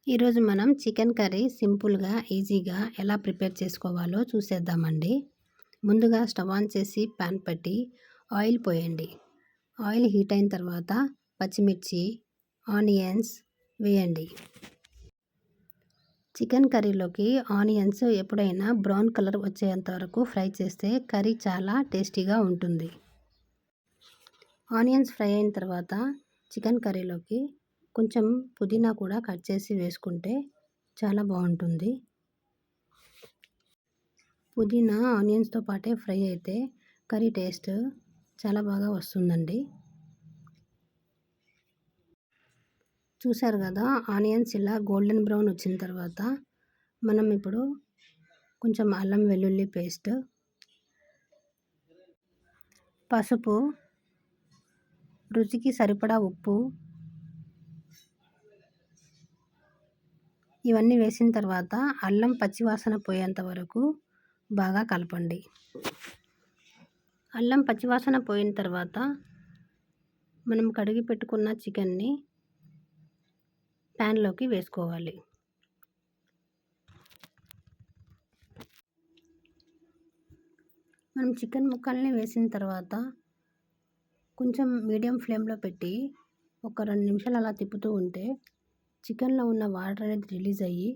ఈరోజు మనం chicken curry సింపుల్గా ఈజీగా ఎలా ప్రిపేర్ చేసుకోవాలో చూసేద్దామండి. ముందుగా స్టవ్ ఆన్ చేసి పాన్ పెట్టి ఆయిల్ పోయండి. ఆయిల్ హీట్ అయిన తర్వాత పచ్చిమిర్చి, ఆనియన్స్ వేయండి. చికెన్ కర్రీలోకి ఆనియన్స్ ఎప్పుడైనా బ్రౌన్ కలర్ వచ్చేంత వరకు ఫ్రై చేస్తే కర్రీ చాలా టేస్టీగా ఉంటుంది. ఆనియన్స్ ఫ్రై అయిన తర్వాత చికెన్ కర్రీలోకి కొంచెం పుదీనా కూడా కట్ చేసి వేసుకుంటే చాలా బాగుంటుంది. పుదీనా ఆనియన్స్తో పాటే ఫ్రై అయితే కర్రీ టేస్ట్ చాలా బాగా వస్తుందండి. చూసారు కదా, ఆనియన్స్ ఇలా గోల్డెన్ బ్రౌన్ వచ్చిన తర్వాత మనం ఇప్పుడు కొంచెం అల్లం వెల్లుల్లి పేస్ట్, పసుపు, రుచికి సరిపడా ఉప్పు ఇవన్నీ వేసిన తర్వాత అల్లం పచ్చివాసన పోయేంత వరకు బాగా కలపండి. అల్లం పచ్చివాసన పోయిన తర్వాత మనం కడిగి పెట్టుకున్న చికెన్ని ప్యాన్లోకి వేసుకోవాలి. మనం చికెన్ ముక్కల్ని వేసిన తర్వాత కొంచెం మీడియం ఫ్లేమ్లో పెట్టి ఒక 2 నిమిషాలు అలా తిప్పుతూ ఉంటే చికెన్లో ఉన్న వాటర్ అనేది రిలీజ్ అయ్యి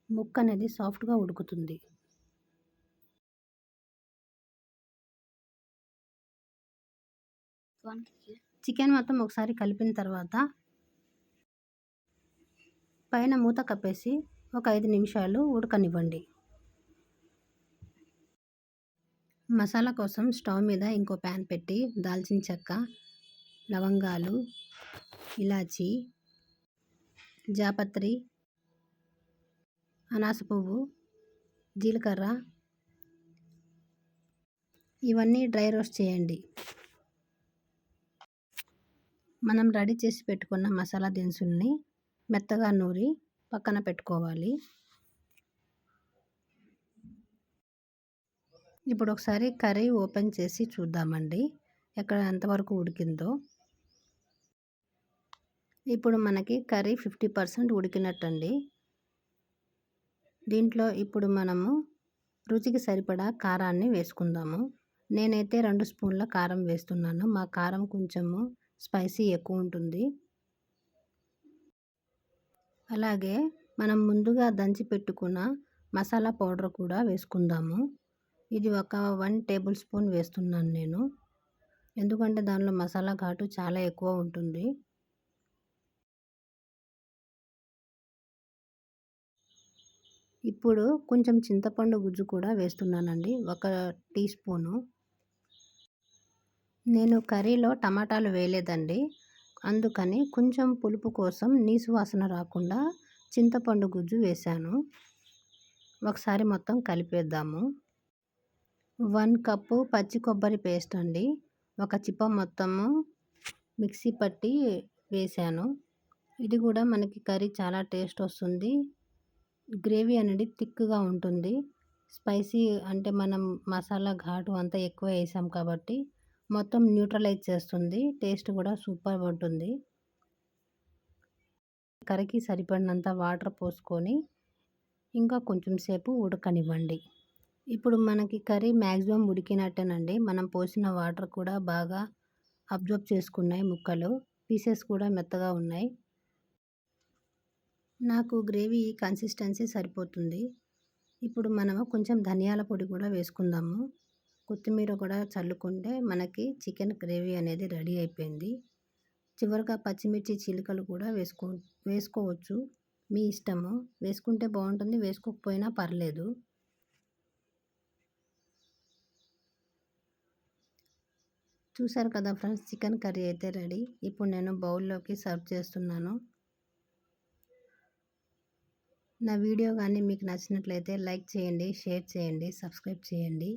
ముక్క అనేది సాఫ్ట్గా ఉడుకుతుంది. చికెన్ మొత్తం ఒకసారి కలిపిన తర్వాత పైన మూత కప్పేసి ఒక 5 నిమిషాలు ఉడకనివ్వండి. మసాలా కోసం స్టవ్ మీద ఇంకో ప్యాన్ పెట్టి దాల్చిన చెక్క, లవంగాలు, ఇలాచి, జాపత్రి, అనాస పువ్వు, జీలకర్ర ఇవన్నీ డ్రై రోస్ట్ చేయండి. మనం రెడీ చేసి పెట్టుకున్న మసాలా దినుసుల్ని మెత్తగా నూరి పక్కన పెట్టుకోవాలి. ఇప్పుడు ఒకసారి కర్రీ ఓపెన్ చేసి చూద్దామండి ఎక్కడ ఎంతవరకు ఉడికిందో. ఇప్పుడు మనకి కర్రీ 50% ఉడికినట్టండి. దీంట్లో ఇప్పుడు మనము రుచికి సరిపడా కారాన్ని వేసుకుందాము. నేనైతే 2 స్పూన్ల కారం వేస్తున్నాను. మా కారం కొంచెము స్పైసీ ఎక్కువ ఉంటుంది. అలాగే మనం ముందుగా దంచి పెట్టుకున్న మసాలా పౌడర్ కూడా వేసుకుందాము. ఇది ఒక 1 టేబుల్ స్పూన్ వేస్తున్నాను నేను, ఎందుకంటే దానిలో మసాలా ఘాటు చాలా ఎక్కువ ఉంటుంది. ఇప్పుడు కొంచెం చింతపండు గుజ్జు కూడా వేస్తున్నానండి, 1 టీ స్పూను. నేను కర్రీలో టమాటాలు వేయలేదండి, అందుకని కొంచెం పులుపు కోసం నీసు వాసన రాకుండా చింతపండు గుజ్జు వేశాను. ఒకసారి మొత్తం కలిపేద్దాము. 1 కప్పు పచ్చి కొబ్బరి పేస్ట్ అండి, 1 చిప్ప మొత్తము మిక్సీ పట్టి వేశాను. ఇది కూడా మనకి కర్రీ చాలా టేస్ట్ వస్తుంది. గ్రేవీ అనేది థిక్గా ఉంటుంది. స్పైసీ అంటే మనం మసాలా ఘాటు అంతా ఎక్కువ వేసాం కాబట్టి మొత్తం న్యూట్రలైజ్ చేస్తుంది. టేస్ట్ కూడా సూపర్ ఉంటుంది. కర్రీకి సరిపడినంత వాటర్ పోసుకొని ఇంకా కొంచెం సేపు ఉడకనివ్వండి. ఇప్పుడు మనకి కర్రీ మ్యాక్సిమం ఉడికినట్టేనండి. మనం పోసిన వాటర్ కూడా బాగా అబ్జర్వ్ చేసుకున్నాయి ముక్కలు. పీసెస్ కూడా మెత్తగా ఉన్నాయి. నాకు గ్రేవీ కన్సిస్టెన్సీ సరిపోతుంది. ఇప్పుడు మనము కొంచెం ధనియాల పొడి కూడా వేసుకుందాము. కొత్తిమీర కూడా చల్లుకుంటే మనకి చికెన్ గ్రేవీ అనేది రెడీ అయిపోయింది. చివరిగా పచ్చిమిర్చి చీలికలు కూడా వేసుకోవచ్చు, మీ ఇష్టము. వేసుకుంటే బాగుంటుంది, వేసుకోకపోయినా పర్లేదు. చూసారు కదా ఫ్రెండ్స్, చికెన్ కర్రీ అయితే రెడీ. ఇప్పుడు నేను బౌల్లోకి సర్వ్ చేస్తున్నాను. నా వీడియో కానీ మీకు నచ్చినట్లయితే లైక్ చేయండి, షేర్ చేయండి, సబ్స్క్రైబ్ చేయండి.